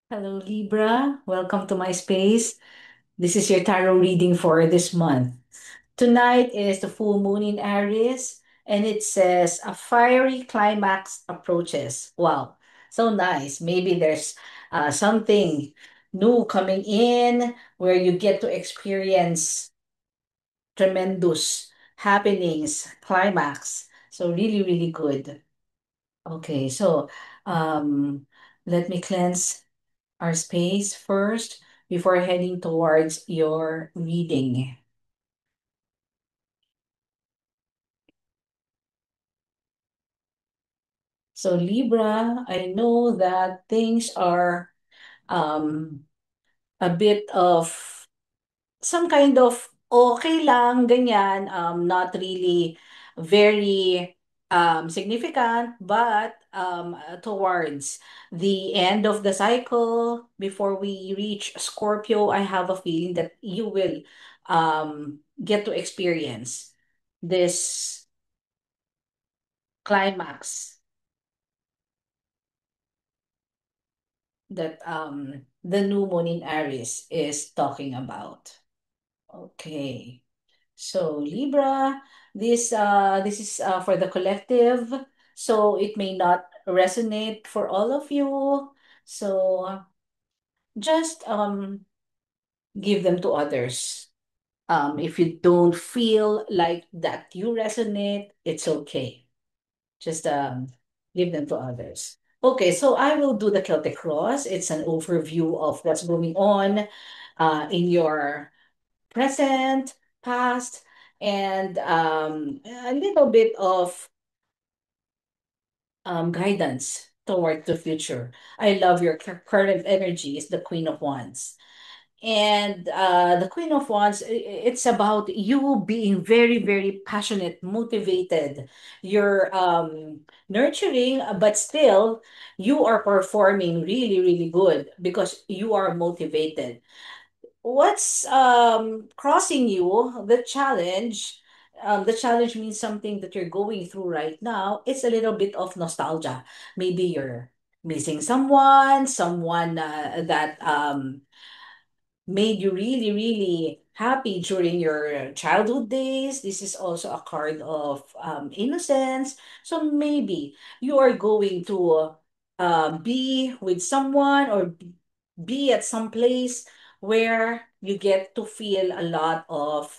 Hello, Libra. Welcome to my space. This is your tarot reading for this month. Tonight is the full moon in Aries, and it says a fiery climax approaches. Wow, so nice. Maybe there's something new coming in where you get to experience tremendous happenings, climax. So, really, really good. Okay, so um, let me cleanse our space first before heading towards your reading. So Libra, I know that things are um, a bit of some kind of okay lang, ganyan, not really very significant, but towards the end of the cycle, before we reach Scorpio, I have a feeling that you will get to experience this climax that the new moon in Aries is talking about. Okay. So Libra, this is for the collective, so it may not resonate for all of you. So just give them to others. If you don't feel like that you resonate, it's okay. Just give them to others. Okay, so I will do the Celtic Cross. It's an overview of what's going on in your present, past, and a little bit of guidance toward the future. I love your current energy is the Queen of Wands. And the Queen of Wands, it's about you being very, very passionate, motivated. You're nurturing, but still you are performing really, really good because you are motivated. What's crossing you, the challenge means something that you're going through right now. It's a little bit of nostalgia. Maybe you're missing someone that made you really, really happy during your childhood days. This is also a card of innocence. So maybe you are going to be with someone or be at some place where you get to feel a lot of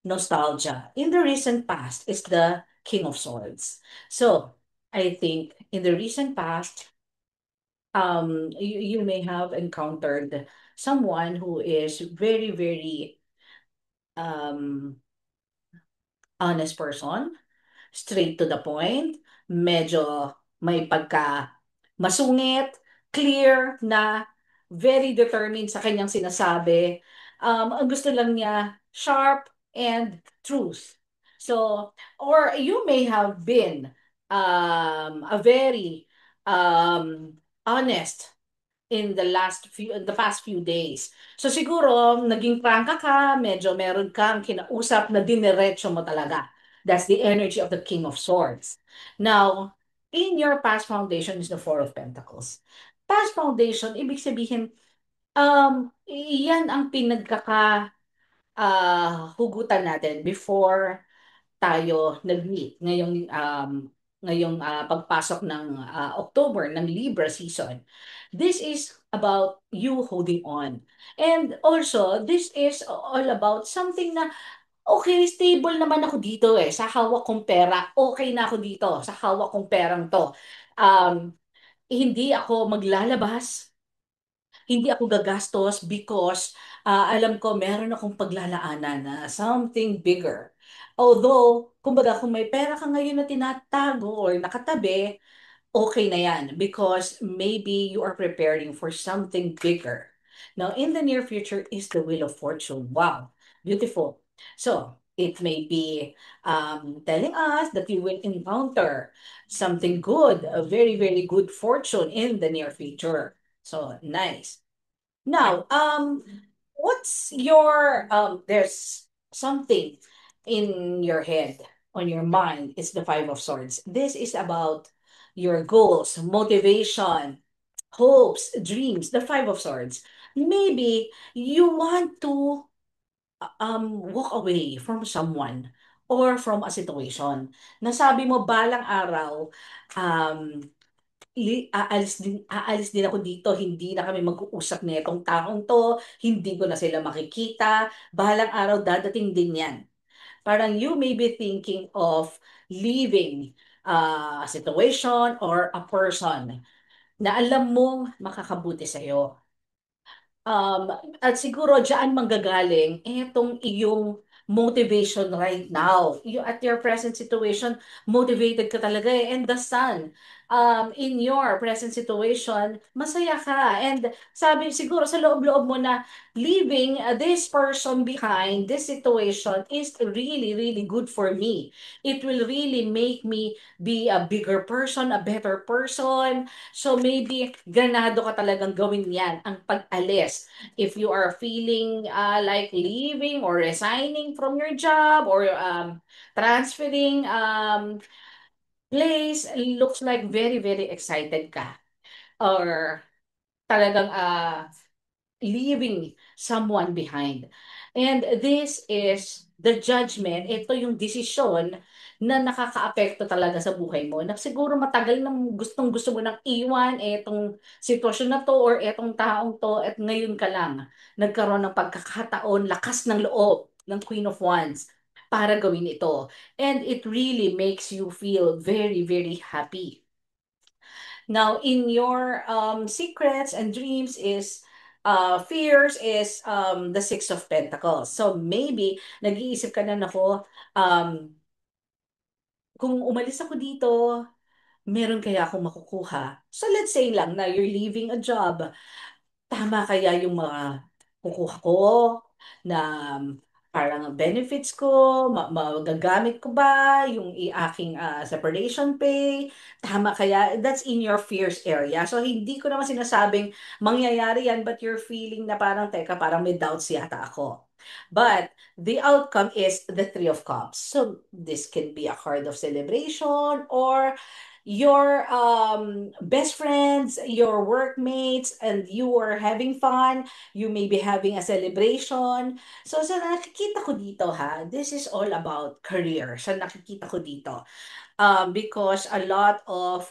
nostalgia. In the recent past is the King of Swords. So I think in the recent past, you may have encountered someone who is very, very um, honest person, straight to the point, medyo may pagka masungit, clear na very determined sa kanyang sinasabi. Ang gusto lang niya, sharp and truth. So, or you may have been a very honest in the past few days. So siguro, naging prangka ka, medyo meron kang kinausap na diniretso mo talaga. That's the energy of the King of Swords. Now, in your past foundation is the Four of Pentacles. Past foundation, ibig sabihin, yan ang hugutan natin before tayo nag-meet ngayong pagpasok ng October ng Libra season. This is about you holding on. And also, this is all about something na okay, stable naman ako dito eh. Sa hawak kong pera, okay na ako dito. Sa hawak kong perang to. Um, Hindi ako maglalabas, hindi ako gagastos because alam ko meron akong paglalaanan na something bigger. Although, kumbaga, kung may pera ka ngayon na tinatago or nakatabi, okay na yan because maybe you are preparing for something bigger. Now, in the near future is the Wheel of Fortune. Wow, beautiful. So, it may be telling us that you will encounter something good, a very, very good fortune in the near future. So, nice. Now, what's your there's something in your head, on your mind, it's the Five of Swords. This is about your goals, motivation, hopes, dreams, the Five of Swords. Maybe you want to walk away from someone or from a situation. Nasabi mo balang araw, um, aalis din ako dito, hindi na kami mag-uusap nitong taong to, hindi ko na sila makikita, balang araw dadating din yan. Parang you may be thinking of leaving a situation or a person na alam mong makakabuti sa'yo. Um, at siguro diyan manggagaling etong iyong motivation right now. You at your present situation, motivated ka talaga eh. And the sun, in your present situation, masaya ka. And sabi siguro sa loob-loob mo na leaving this person behind, this situation is really, really good for me. It will really make me be a bigger person, a better person. So maybe ganado ka talagang gawin yan, ang pag-alis. If you are feeling like leaving or resigning from your job or transferring place, looks like very, very excited ka. Or talagang leaving someone behind. And this is the judgment, ito yung desisyon na nakakaapekto talaga sa buhay mo. Na siguro matagal nang gustong-gusto mo nang iwan etong sitwasyon na to or etong taong to at ngayon ka lang nagkaroon ng pagkakataon, lakas ng loob ng Queen of Wands para gawin ito. And it really makes you feel very, very happy. Now, in your secrets and dreams is fears is the Six of Pentacles. So maybe nag-iisip ka na nako, um, kung umalis ako dito, meron kaya akong makukuha. So let's say lang na you're leaving a job, tama kaya yung mga kukuha ko na parang benefits ko, magagamit ko ba yung aking separation pay, tama kaya, that's in your fears area. So hindi ko naman sinasabing mangyayari yan, but you're feeling na parang, teka, parang may doubts yata ako. But the outcome is the Three of Cups. So this can be a card of celebration or your best friends, your workmates, and you are having fun. You may be having a celebration. So sa nakikita ko dito ha, this is all about career. Sa nakikita ko dito. Because a lot of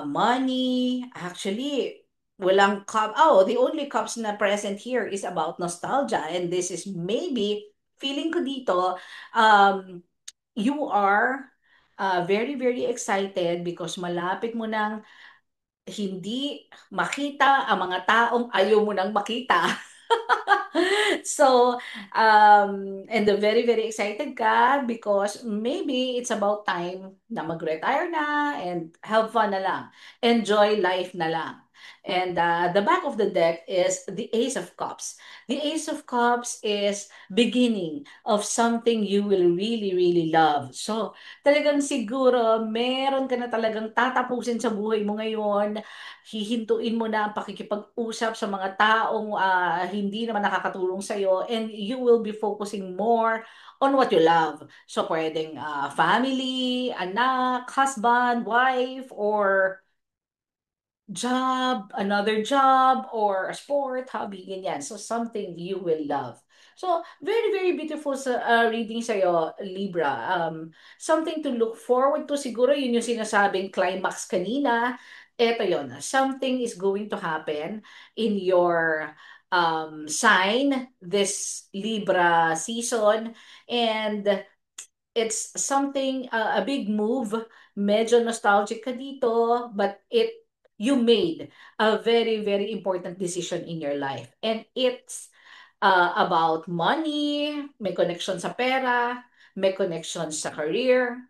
money, actually, walang cup. Oh, the only cups na present here is about nostalgia. And this is maybe, feeling ko dito, you are very, very excited because malapit mo nang hindi makita ang mga taong ayaw mo nang makita. So, and very, very excited ka because maybe it's about time na mag-retire na and have fun na lang. Enjoy life na lang. And the back of the deck is the Ace of Cups. The Ace of Cups is beginning of something you will really, really love. So, talagang siguro meron ka na talagang tatapusin sa buhay mo ngayon, hihintuin mo na ang pakikipag-usap sa mga taong hindi naman nakakatulong sa'yo, and you will be focusing more on what you love. So, pwedeng family, anak, husband, wife, or job, another job, or a sport, hobby, ganyan. So, something you will love. So, very, very beautiful sa reading sa'yo, Libra. Something to look forward to. Siguro yun yung sinasabing climax kanina. Eto yun. Something is going to happen in your sign this Libra season. And it's something, a big move. Medyo nostalgic ka dito, but you made a very, very important decision in your life. And it's about money, may connection sa pera, may connection sa career,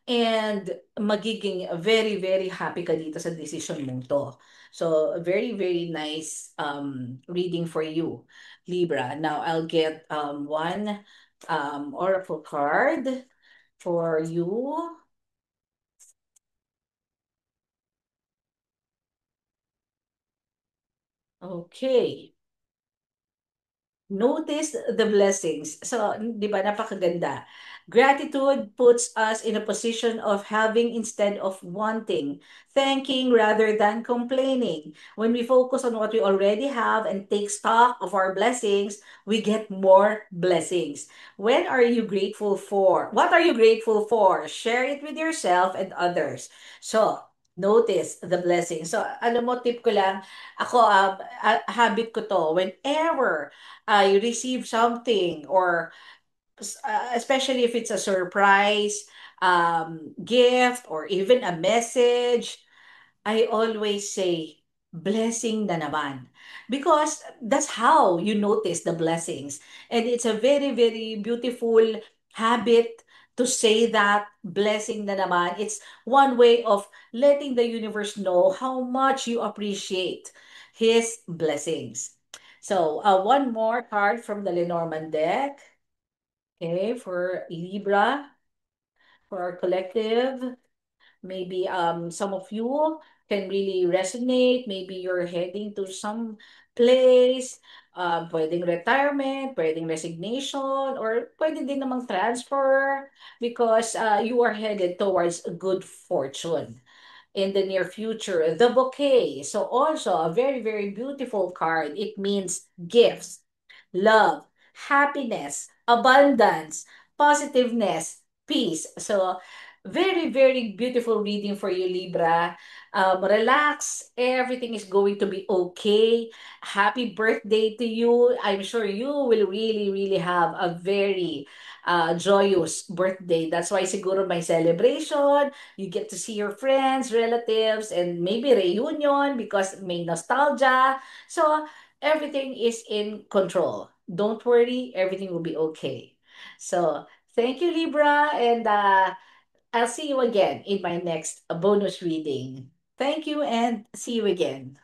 and magiging very, very happy ka dito sa decision mong to. So, very, very nice reading for you, Libra. Now, I'll get one oracle card for you. Okay. Notice the blessings. So, di ba, napakaganda. Gratitude puts us in a position of having instead of wanting, thanking rather than complaining. When we focus on what we already have and take stock of our blessings, we get more blessings. When are you grateful for? What are you grateful for? Share it with yourself and others. So, notice the blessings. So, alam mo, tip ko lang, ako, habit ko to, whenever I receive something or especially if it's a surprise gift or even a message, I always say, blessing na naman. Because that's how you notice the blessings. And it's a very, very beautiful habit to say that blessing na naman. It's one way of letting the universe know how much you appreciate his blessings. So, one more card from the Lenormand deck. Okay, for Libra, for our collective. Maybe some of you can really resonate. Maybe you're heading to some place, pwedeng retirement, pwedeng resignation, or pwede din namang transfer because you are headed towards a good fortune in the near future. The bouquet, so also a very, very beautiful card. It means gifts, love, happiness, abundance, positiveness, peace. So, very, very beautiful reading for you, Libra. Relax. Everything is going to be okay. Happy birthday to you. I'm sure you will really, really have a very joyous birthday. That's why siguro my celebration, you get to see your friends, relatives, and maybe reunion because may nostalgia. So, everything is in control. Don't worry, everything will be okay. So, thank you, Libra, and I'll see you again in my next bonus reading. Thank you and see you again.